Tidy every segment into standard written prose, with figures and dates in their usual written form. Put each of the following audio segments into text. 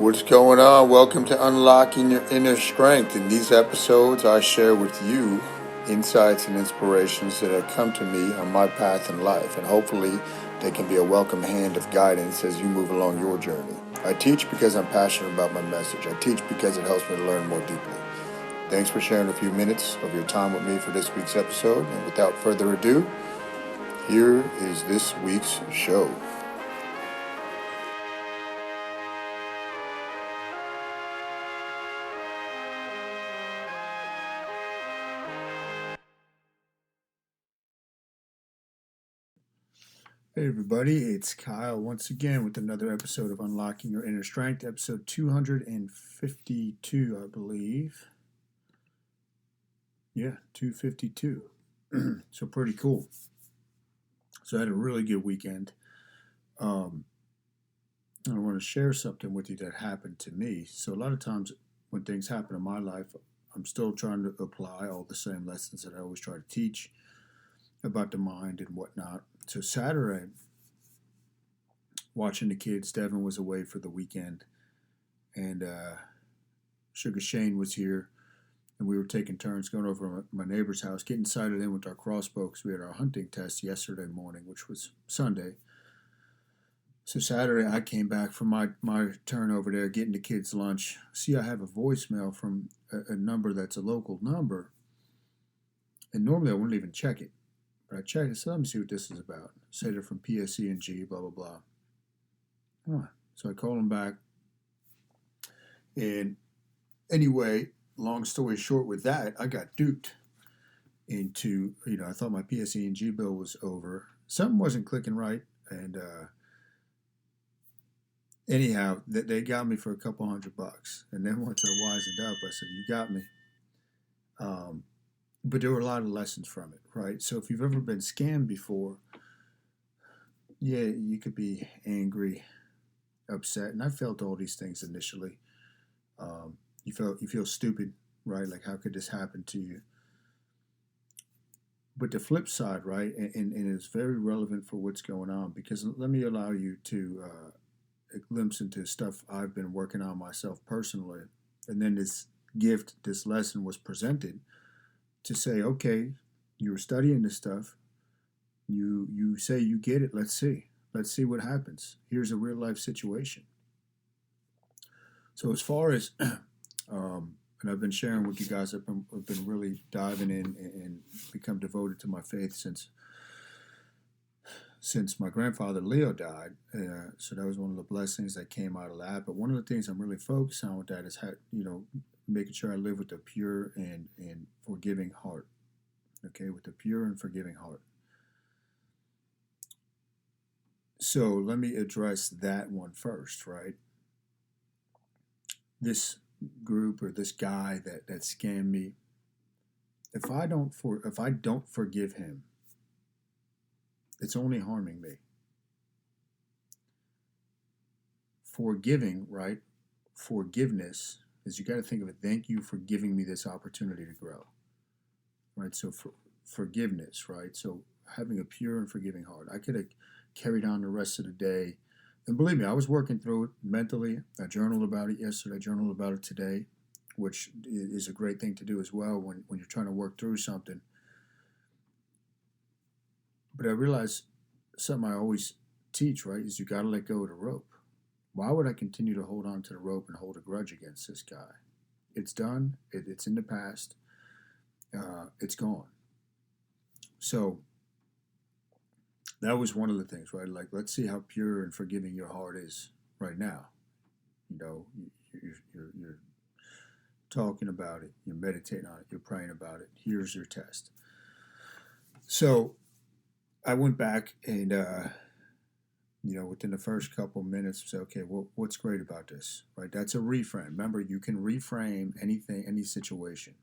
What's going on? Welcome to Unlocking Your Inner Strength. In these episodes, I share with you insights and inspirations that have come to me on my path in life, and hopefully they can be a welcome hand of guidance as you move along your journey. I teach because I'm passionate about my message. I teach because it helps me to learn more deeply. Thanks for sharing a few minutes of your time with me for this week's episode, and without further ado, here is this week's show. Hey everybody, it's Kyle once again with another episode of Unlocking Your Inner Strength, episode 252, I believe. Yeah, 252. So pretty cool. So I had a really good weekend. I want to share something with you that happened to me. So a lot of times when things happen in my life, I'm still trying to apply all the same lessons that I always try to teach about the mind and whatnot. So Saturday, watching the kids, Devin was away for the weekend, and Sugar Shane was here, and we were taking turns going over to my neighbor's house, getting sighted in with our crossbow because we had our hunting test yesterday morning, which was Sunday. So Saturday, I came back from my turn over there, getting the kids lunch. See, I have a voicemail from a number that's a local number, and normally I wouldn't even check it, but I checked it. So let me see what this is about. Say they're from PSE&G, blah blah blah. So I called them back, and anyway, long story short with that, I got duped into, I thought my PSE&G bill was over. Something wasn't clicking right, and anyhow, they got me for a couple $100. And then once I wisened up, I said, you got me. But there were a lot of lessons from it, right? So if you've ever been scammed before, yeah, you could be angry, upset, and I felt all these things initially. You feel stupid, right? Like, how could this happen to you? But the flip side, right, and it's very relevant for what's going on, because let me allow you to a glimpse into stuff I've been working on myself personally. And then this lesson was presented to say, okay, you were studying this stuff. You say you get it. Let's see what happens. Here's a real life situation. So as far as and I've been sharing with you guys, I've been really diving in and become devoted to my faith since my grandfather Leo died. So that was one of the blessings that came out of that. But one of the things I'm really focused on with that is making sure I live with a pure and forgiving heart. Okay, with a pure and forgiving heart. So let me address that one first, right? This group or this guy that scammed me, if I don't forgive him, it's only harming me. Forgiving, right? Forgiveness is, you got to think of it. Thank you for giving me this opportunity to grow, right? So forgiveness, right? So having a pure and forgiving heart. I could have carried on the rest of the day, and believe me, I was working through it mentally. I journaled about it yesterday. I journaled about it today, which is a great thing to do as well when you're trying to work through something. But I realized something I always teach, right, is you got to let go of the rope. Why would I continue to hold on to the rope and hold a grudge against this guy? It's done. It's in the past. It's gone. So that was one of the things, right? Like, let's see how pure and forgiving your heart is right now. You're talking about it. You're meditating on it. You're praying about it. Here's your test. So I went back and, within the first couple of minutes, say, okay, what's great about this, right? That's a reframe. Remember, you can reframe anything, any situation.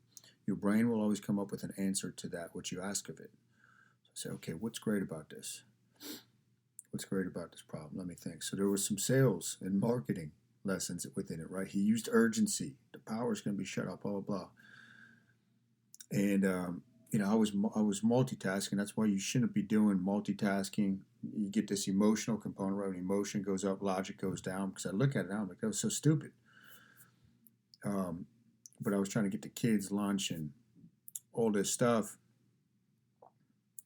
Your brain will always come up with an answer to that, what you ask of it. So say, okay, what's great about this? What's great about this problem? Let me think. So there was some sales and marketing lessons within it, right? He used urgency. The power is going to be shut off, blah, blah, blah. And, I was multitasking. That's why you shouldn't be doing multitasking you get this emotional component, right? When emotion goes up, logic goes down. Because I look at it now, I'm like, that was so stupid. But I was trying to get the kids lunch and all this stuff.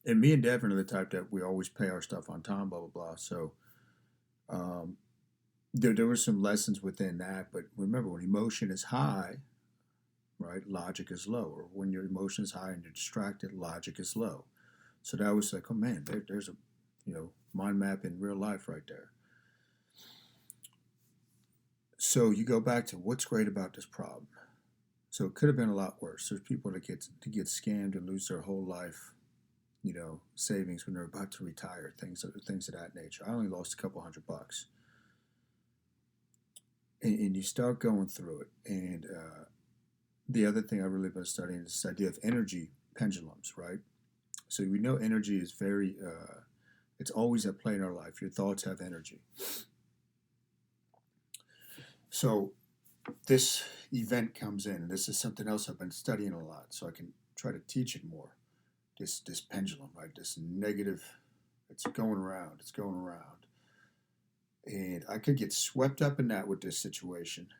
And me and Devin are the type that we always pay our stuff on time, blah, blah, blah. So um, there were some lessons within that. But remember, when emotion is high, right, logic is low. Or when your emotion is high and you're distracted, logic is low. So that was like, oh man, there's a mind map in real life right there. So you go back to what's great about this problem. So it could have been a lot worse. There's people that get scammed and lose their whole life, savings when they're about to retire, things of that nature. I only lost a couple $100, and you start going through it. And the other thing I've really been studying is this idea of energy pendulums, right? So we know energy is very, it's always at play in our life. Your thoughts have energy. So this event comes in, and this is something else I've been studying a lot, so I can try to teach it more. This pendulum, right? This negative, it's going around, and I could get swept up in that with this situation,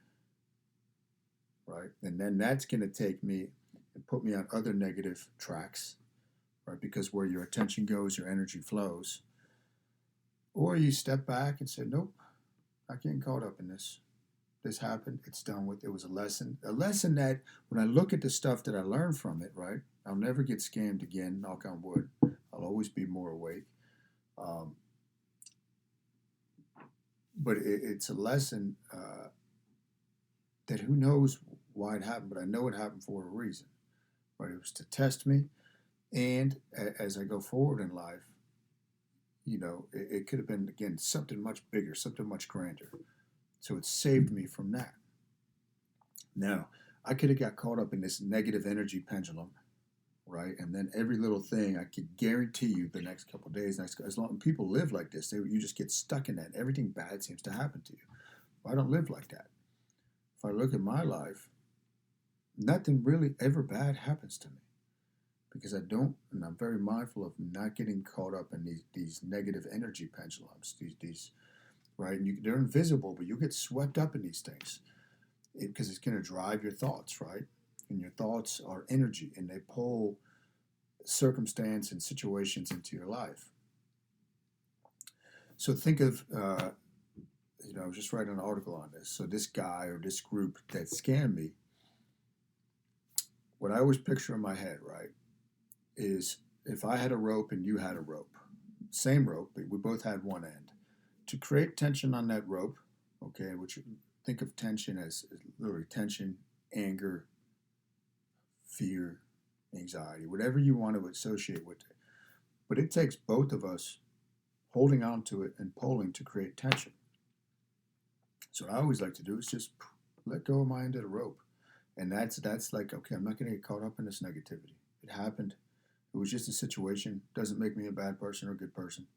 right? And then that's going to take me and put me on other negative tracks, right? Because where your attention goes, your energy flows. Or you step back and say, nope, not getting caught up in this. This happened, it's done with. It was a lesson that when I look at the stuff that I learned from it, right, I'll never get scammed again, knock on wood. I'll always be more awake. But it's a lesson that who knows why it happened, but I know it happened for a reason, right? It was to test me, and as I go forward in life, it could have been, again, something much bigger, something much grander. So it saved me from that. Now, I could have got caught up in this negative energy pendulum, right? And then every little thing, I could guarantee you the next couple of days, as long as people live like this, you just get stuck in that. Everything bad seems to happen to you. I don't live like that. If I look at my life, nothing really ever bad happens to me because I don't, and I'm very mindful of not getting caught up in these negative energy pendulums, these right? And they're invisible, but you get swept up in these things because it's going to drive your thoughts, right? And your thoughts are energy, and they pull circumstance and situations into your life. So think of, I was just writing an article on this. So this guy or this group that scammed me, what I always picture in my head, right, is if I had a rope and you had a rope, same rope, but we both had one end. To create tension on that rope, okay, which think of tension as literally tension, anger, fear, anxiety, whatever you want to associate with it. But it takes both of us holding on to it and pulling to create tension. So what I always like to do is just let go of my end of the rope. And that's like, okay, I'm not going to get caught up in this negativity. It happened. It was just a situation. Doesn't make me a bad person or a good person.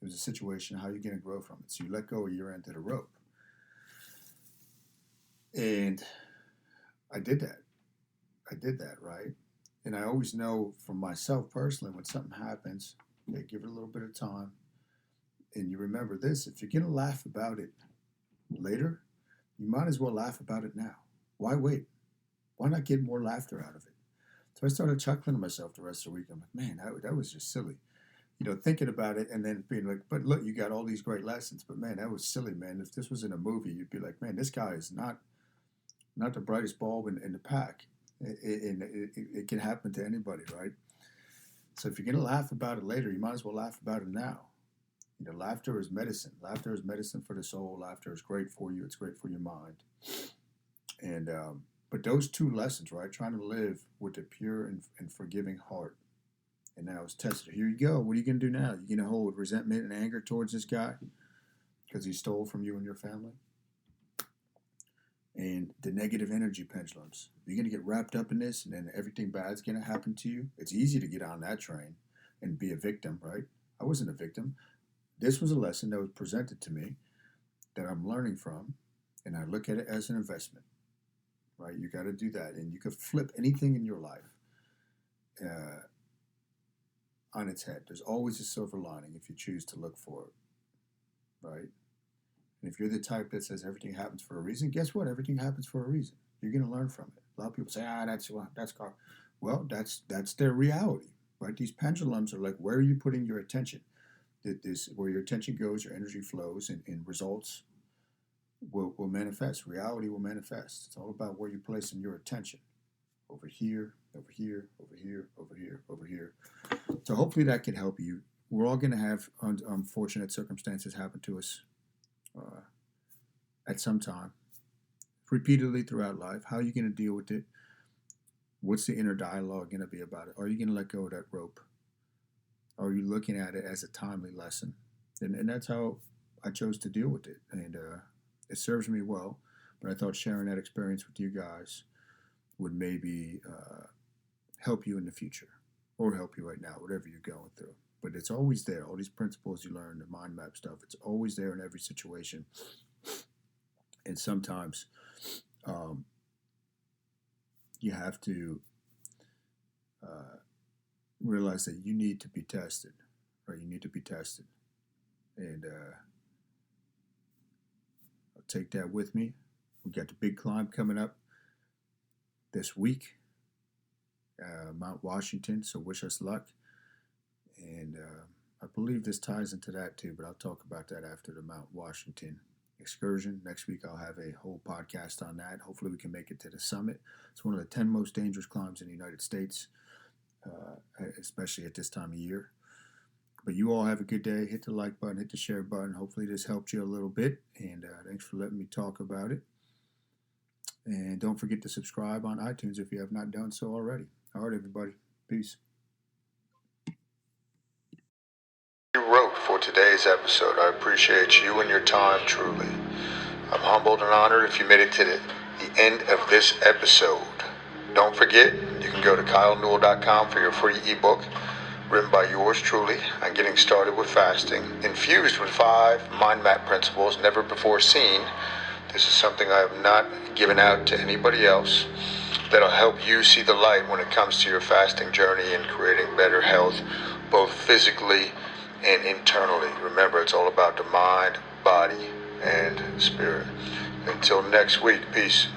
It was a situation. How are you going to grow from it? So you let go of your end of the rope. And I did that, right? And I always know from myself personally, when something happens, okay, give it a little bit of time. And you remember this, if you're going to laugh about it later, you might as well laugh about it now. Why wait? Why not get more laughter out of it? So I started chuckling to myself the rest of the week. I'm like, man, that was just silly. Thinking about it and then being like, but look, you got all these great lessons. But man, that was silly, man. If this was in a movie, you'd be like, man, this guy is not the brightest bulb in the pack. It can happen to anybody, right? So if you're going to laugh about it later, you might as well laugh about it now. Laughter is medicine. Laughter is medicine for the soul. Laughter is great for you. It's great for your mind. And but those two lessons, right? Trying to live with a pure and forgiving heart. And now it's tested. Here you go. What are you going to do now? You're going to hold resentment and anger towards this guy because he stole from you and your family? And the negative energy pendulums. You're going to get wrapped up in this and then everything bad's going to happen to you. It's easy to get on that train and be a victim, right? I wasn't a victim. This was a lesson that was presented to me that I'm learning from, and I look at it as an investment, right? You got to do that. And you could flip anything in your life. on its head. There's always a silver lining if you choose to look for it, right? And if you're the type that says everything happens for a reason, guess what? Everything happens for a reason. You're going to learn from it. A lot of people say, that's car. Well, that's their reality, right? These pendulums are like, where are you putting your attention? Where your attention goes, your energy flows, and results will manifest. Reality will manifest. It's all about where you're placing your attention. Over here, over here, over here, over here, over here. So hopefully that can help you. We're all going to have unfortunate circumstances happen to us at some time, repeatedly throughout life. How are you going to deal with it? What's the inner dialogue going to be about it? Are you going to let go of that rope? Are you looking at it as a timely lesson? And that's how I chose to deal with it. And it serves me well. But I thought sharing that experience with you guys would maybe help you in the future, or help you right now, whatever you're going through. But it's always there. All these principles you learn, the mind map stuff, it's always there in every situation. And sometimes you have to realize that you need to be tested, right? You need to be tested. And I'll take that with me. We got the big climb coming up this week, Mount Washington, so wish us luck. And I believe this ties into that too, but I'll talk about that after the Mount Washington excursion. Next week I'll have a whole podcast on that. Hopefully we can make it to the summit. It's one of the 10 most dangerous climbs in the United States, especially at this time of year. But you all have a good day. Hit the like button, hit the share button. Hopefully this helped you a little bit, and thanks for letting me talk about it. And don't forget to subscribe on iTunes if you have not done so already. All right, everybody. Peace. You wrote for today's episode. I appreciate you and your time truly. I'm humbled and honored if you made it to the end of this episode. Don't forget, you can go to kylenewell.com for your free ebook written by yours truly on getting started with fasting, infused with 5 mind map principles never before seen. This is something I have not given out to anybody else that'll help you see the light when it comes to your fasting journey and creating better health, both physically and internally. Remember, it's all about the mind, body, and spirit. Until next week, peace.